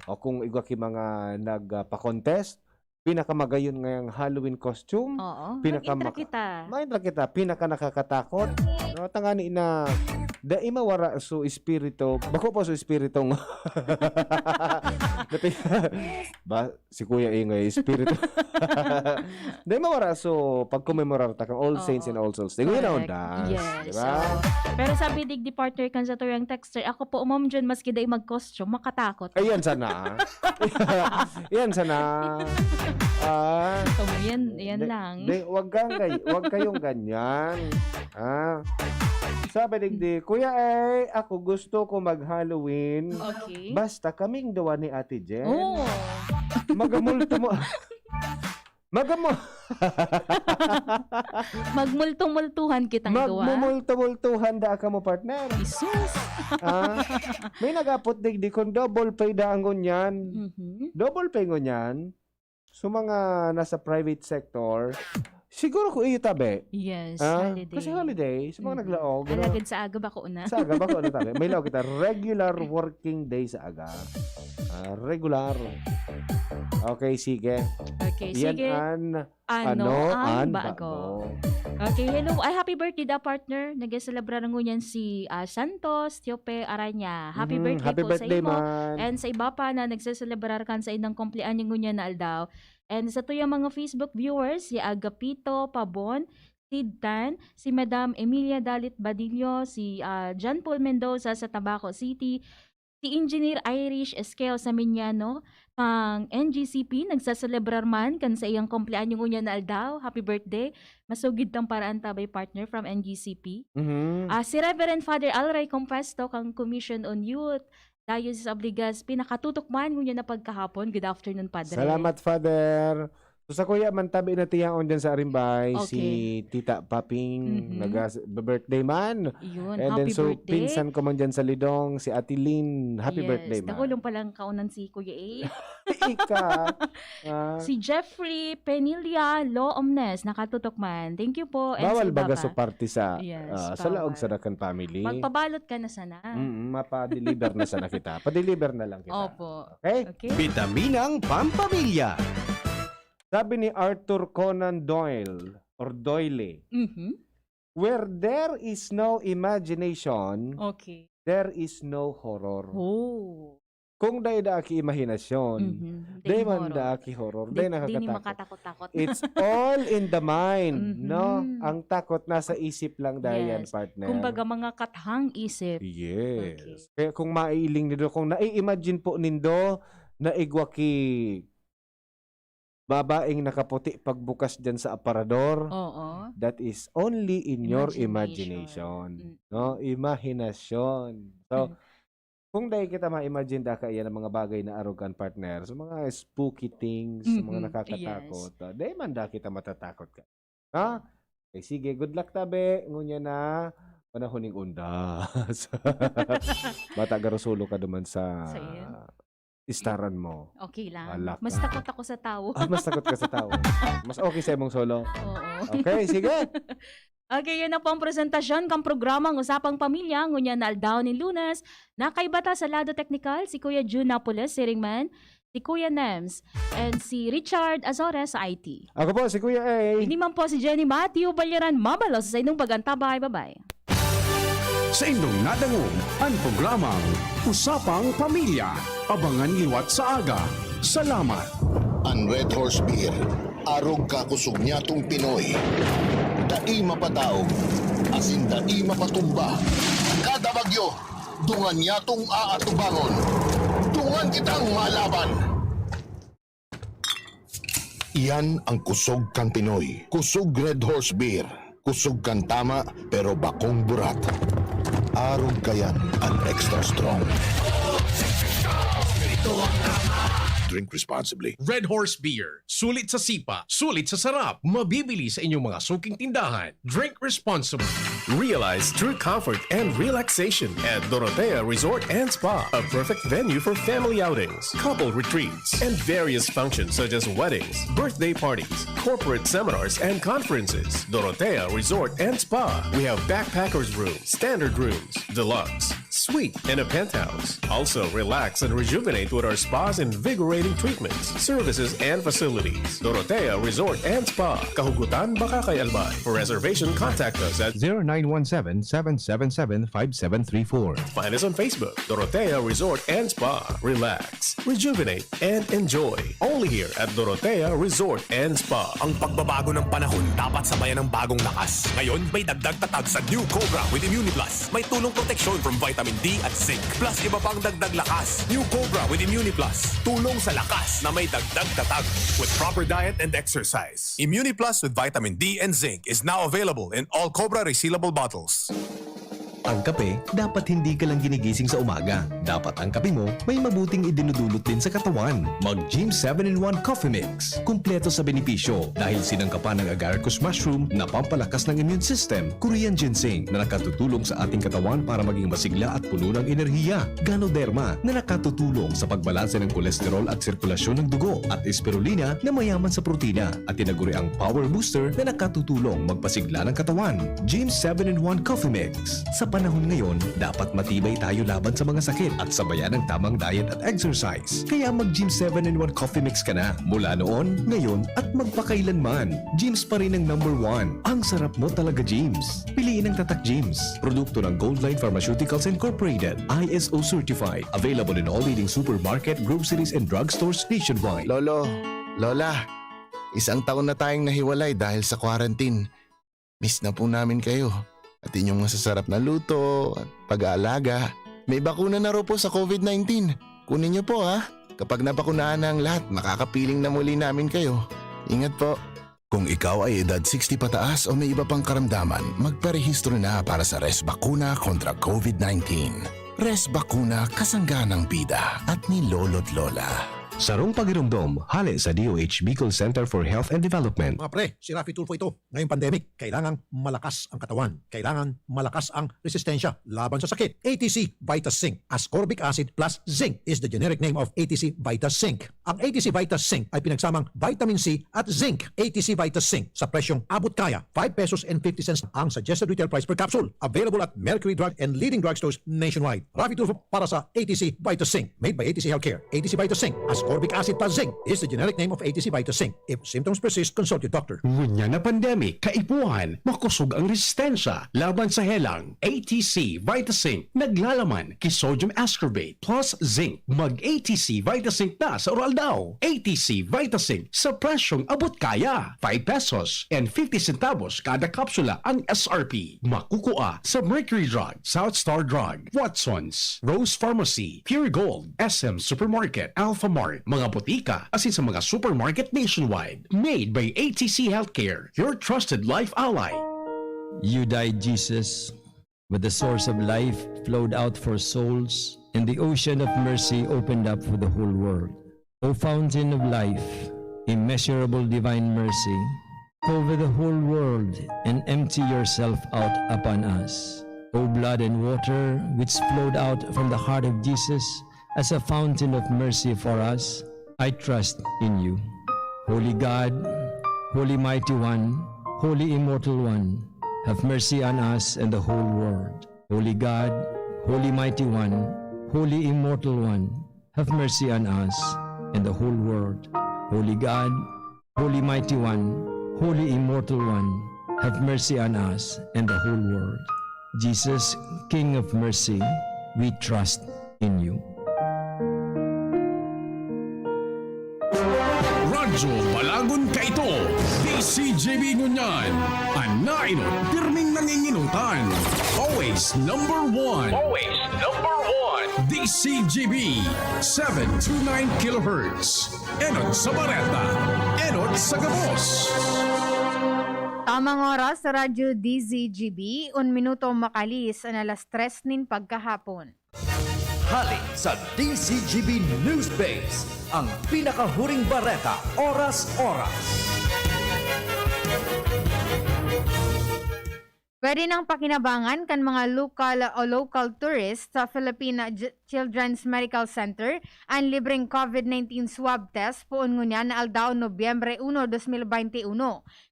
o kung igwa ki mga nagpa-contest, pinakamagayon ngayang Halloween costume. Oo. Pinaka Mag-intra kita. Maindra kita, pinaka nakakatakot. No, tangani na dai mawara so espiritu. Bako pa so espiritong. Ba si Kuya ingay espiritu. Dai mawara so pag-commemorar ta kang All Saints and All Souls. Di na Correct. onda. Yes. Diba? Pero sabi dig di partner kan sa tuyang texter, ako po umam dyan maski day mag-costume, makatakot. Ayan sana. Yan sana. So, yan lang. Wag kayong ganyan. Sabi digdi, Kuya ako gusto ko mag-Halloween. Okay. Basta kaming dawa ni Ate Jen. Oh. Magamulto mo. Magmultong-multuhan kitang duwa. Magmumulto-multuhan da ka mo, partner. Jesus. May nagapot digdi kung double pay da ang ngunyan. Double pay ngunyan. So mga nasa private sector, siguro ko iyo tabi. Yes, holiday. Kasi holiday, sa mga naglaog. Alagad sa aga ba ko una? Sa aga ba ko ano tabi? May laog kita, regular working day sa aga. Regular. Okay, sige. Okay, Yan sige. ano ang ang bago? Okay, hello. Ay, happy birthday da partner. Nag-celebra ng ngunyan si Santos, Tiope Aranya. Happy birthday happy po birthday, sa imo. man. And sa iba pa na nagseselebrar kan sa inang kumpleanyo ngunyan na aldaw. And sa tuyang mga Facebook viewers, si Agapito Pabon, si Dan, si Madam Emilia Dalit Badillo, si John Paul Mendoza sa Tabaco City, si Engineer Irish Esquel Saminiano, pang NGCP, nagsaselebrar man kan sa iyang kumpleanyo ngunya na aldaw. Happy birthday. Masugid tang paraan tabay partner from NGCP. Si Reverend Father Alray Compesto, kang Commission on Youth, Diocese of Ligas, pinakatutok man ngunya na pagkahapon. Good afternoon, Padre. Salamat, Father. So sa kuya, mantabi na tiyaon dyan sa Arimbay, Okay. si Tita Paping, nag-birthday man. Yun, And then happy so, birthday. pinsan ko man dyan sa Lidong, si Ate Lynn, happy birthday man. Nakulong palang kaunan si Kuya A. Ika. Si Jeffrey Penilla Law Omnes, nakatutok man. Thank you po. And Bawal sa iba baga pa. so party sa Yes, sa laog bawal. sa Dakan family. Magpabalot ka na sana. Mapa-deliver na sana kita. Pa-deliver na lang kita. Opo. Okay? Bitaminang pampamilya. Sabi ni Arthur Conan Doyle or Doyle, where there is no imagination, Okay. there is no horror. Oh. Kung dahil da aki imahinasyon, dahil man da aki horror, dahil Di nakakatakot. makatakot-takot. It's all in the mind, no? Ang takot nasa isip lang dahil yan, Yes. partner. Kumbaga mga kathang isip. Yes. Kaya kung maiiling nindo, kung nai-imagine po nindo na igwa ki babaeng nakaputi pagbukas dyan sa aparador, Oo. that is only in your imagination. No? Imahinasyon. So, kung dahil kita ma-imagine da kaya ng mga bagay na arrogant partner, so mga spooky things, mga nakakatakot, dahil man da kita matatakot ka. Ha? Okay, sige, good luck tabi. Ngunya na, panahoning undas. Bata garusulo ka duman sa istaran mo. Okay lang. Alak Mas ka. takot ako sa tao. Mas takot ka sa tao. Mas okay sa imong solo. Oo. Okay, sige. Okay, yun na po ang presentasyon kang programang Usapang Pamilya, ngunya na aldaw ni Lunas. Nakaibata sa lado teknikal, si Kuya June Napoles, si Ringman, si Kuya Nems, and si Richard Azores sa IT. Ako po, si Kuya A. Hindi man po si Jenny Matthew Balyaran, mabalos sa inyong pagantabay. Bye-bye. Sa inyong nadangog, ang programang Usapang Pamilya. Abangan liwat sa aga. Salamat. Ang Red Horse Beer, arog kakusog niya tong Pinoy. Dai mapataog, asin dai mapatumba. Kada bagyo, dungan niya tong aatubangon. Dungan kitang malaban. Iyan ang kusog kang Pinoy. Kusog Red Horse Beer. Kusog kang tama pero bakong burat. Arog kayan ang extra strong. Drink responsibly. Red Horse Beer. Sulit sa sipa, sulit sa sarap. Mabibili sa inyong mga suking tindahan. Drink responsibly. Realize true comfort and relaxation at Dorotea Resort and Spa, a perfect venue for family outings, couple retreats, and various functions such as weddings, birthday parties, corporate seminars, and conferences. Dorotea Resort and Spa. We have backpackers rooms, standard rooms, deluxe, suite, and a penthouse. Also, relax and rejuvenate with our spas and invigorating treatments, services, and facilities. Dorotea Resort and Spa, Kahugutan, Bakakay, Albay. For reservation, contact us at 0917-777-5734. Find us on Facebook, Dorotea Resort and Spa. Relax, rejuvenate, and enjoy. Only here at Dorotea Resort and Spa. Ang pagbabago ng panahon dapat sabayan ng bagong lakas. Ngayon, may dagdag tatag sa New Cobra with ImmuniPlus. May tulong proteksyon from vitamin D at zinc. Plus iba pang dagdag lakas. New Cobra with ImmuniPlus. Tulong sa lakas na may dagdag tatag with proper diet and exercise. ImmuniPlus with vitamin D and zinc is now available in all Cobra resealable bottles. Ang kape, dapat hindi ka lang ginigising sa umaga. Dapat ang kape mo may mabuting idinudulot din sa katawan. Mag-Gym 7-in-1 Coffee Mix. Kumpleto sa benepisyo dahil sinangkapan ng agaricus mushroom na pampalakas ng immune system, Korean ginseng na nakatutulong sa ating katawan para maging masigla at puno ng enerhiya, Ganoderma na nakatutulong sa pagbalanse ng kolesterol at sirkulasyon ng dugo, at Spirulina na mayaman sa protina at tinaguri ang Power Booster na nakatutulong magpasigla ng katawan. Gym 7-in-1 Coffee Mix. Sa panahon ngayon, dapat matibay tayo laban sa mga sakit at sabayan ng tamang diet at exercise. Kaya mag-Gym 7-in-1 Coffee Mix ka na. Mula noon, ngayon, at magpakailanman. Gyms pa rin ang #1. Ang sarap mo talaga, Gyms. Piliin ang Tatak Gyms. Produkto ng Goldline Pharmaceuticals Incorporated. ISO certified. Available in all leading supermarket, groceries, and drugstores nationwide. Lolo, Lola, 1 taon na tayong nahiwalay dahil sa quarantine. Miss na po namin kayo. At inyong masasarap na luto at pag-aalaga. May bakuna na raw po sa COVID-19. Kunin niyo po ha. Kapag nabakunaan na ang lahat, makakapiling na muli namin kayo. Ingat po. Kung ikaw ay edad 60 pataas o may iba pang karamdaman, magparehistro na para sa Res Bakuna kontra COVID-19. Res Bakuna, kasangganang bida at ni Lolo't Lola. Sarong pagirumdom, hali sa DOH Bicol Center for Health and Development. Mga pre, si Rafi Tulfo ito. Ngayong pandemic, kailangang malakas ang katawan. Kailangan malakas ang resistensya laban sa sakit. ATC Vitas Zinc. Ascorbic acid plus zinc is the generic name of ATC Vitas Zinc. Ang ATC Vitas Zinc ay pinagsamang vitamin C at zinc. ATC Vitas Zinc sa presyong abot kaya. 5 pesos and 50 cents ang suggested retail price per capsule. Available at Mercury Drug and leading drugstores nationwide. Rafi Tulfo para sa ATC Vitas Zinc. Made by ATC Healthcare. ATC Vitas Zinc. Ascorbic acid plus zinc is the generic name of ATC Vitas Zinc. If symptoms persist, consult your doctor. Ngunya na pandemic, kaipuhan, makusog ang resistensya laban sa helang. ATC Vitazinc naglalaman kay sodium ascorbate plus zinc. Mag-ATC Vitazinc na sa oral daw. ATC Vitazinc sa presyong abot kaya. 5 pesos and 50 centavos kada kapsula ang SRP. Makukuha sa Mercury Drug, South Star Drug, Watsons, Rose Pharmacy, Pure Gold, SM Supermarket, Alpha Mart, mga botika, asin sa mga supermarket nationwide. Made by ATC Healthcare, your trusted life ally. You died, Jesus, but the source of life flowed out for souls, and the ocean of mercy opened up for the whole world. O fountain of life, immeasurable divine mercy, cover the whole world and empty yourself out upon us. O blood and water which flowed out from the heart of Jesus as a fountain of mercy for us, I trust in you. Holy God, Holy Mighty One, Holy Immortal One, have mercy on us and the whole world. Holy God, Holy Mighty One, Holy Immortal One, have mercy on us and the whole world. Holy God, Holy Mighty One, Holy Immortal One, have mercy on us and the whole world. Jesus, King of mercy, we trust in you. Radyo Balagon ka ito. DCJB Ngunyan. Anainot, pirming nanginginutan. Always #1. Always #1. DCGB 729 kHz. Enod sa Bareta, Enod sa Gabos. Tamang oras sa Radyo DZGB, 1 minuto makalis ang alas 3 nin pagkahapon. Hali sa DCGB News Base, ang pinakahuring bareta oras-oras. Pwede nang pakinabangan kan mga local tourists sa Philippine Children's Medical Center ang libreng COVID-19 swab test puon ngunya na aldaw Nobyembre 1, 2021.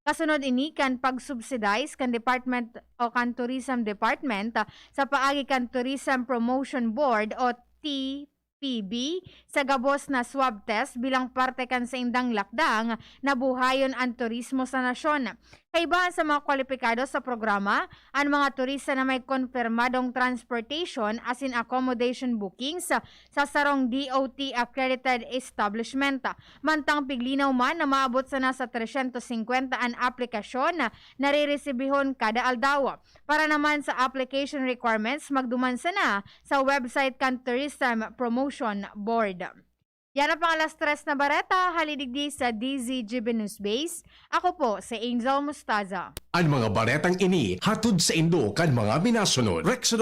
Kasunod ini kan pag-subsidize kan Department o kan Tourism Department sa paagi kan Tourism Promotion Board o TPB sa gabos na swab test bilang parte kan sa indang lakdang na buhayon ang turismo sa nasyon. Kaibahan sa mga kwalipikado sa programa, ang mga turista na may konfirmadong transportation as in accommodation bookings sa sarong DOT accredited establishment. Mantang piglinaw man na maabot sa nasa 350 ang aplikasyon na nariresibihon kada aldaw. Para naman sa application requirements, magduman sana sa website kan Tourism Promotion Board. Yan ang alas 3 na bareta, halidigdi sa DZGB News Base. Ako po si Angel Mustaza. Ang mga baretang ini hatod sa Indo kan mga minasunod.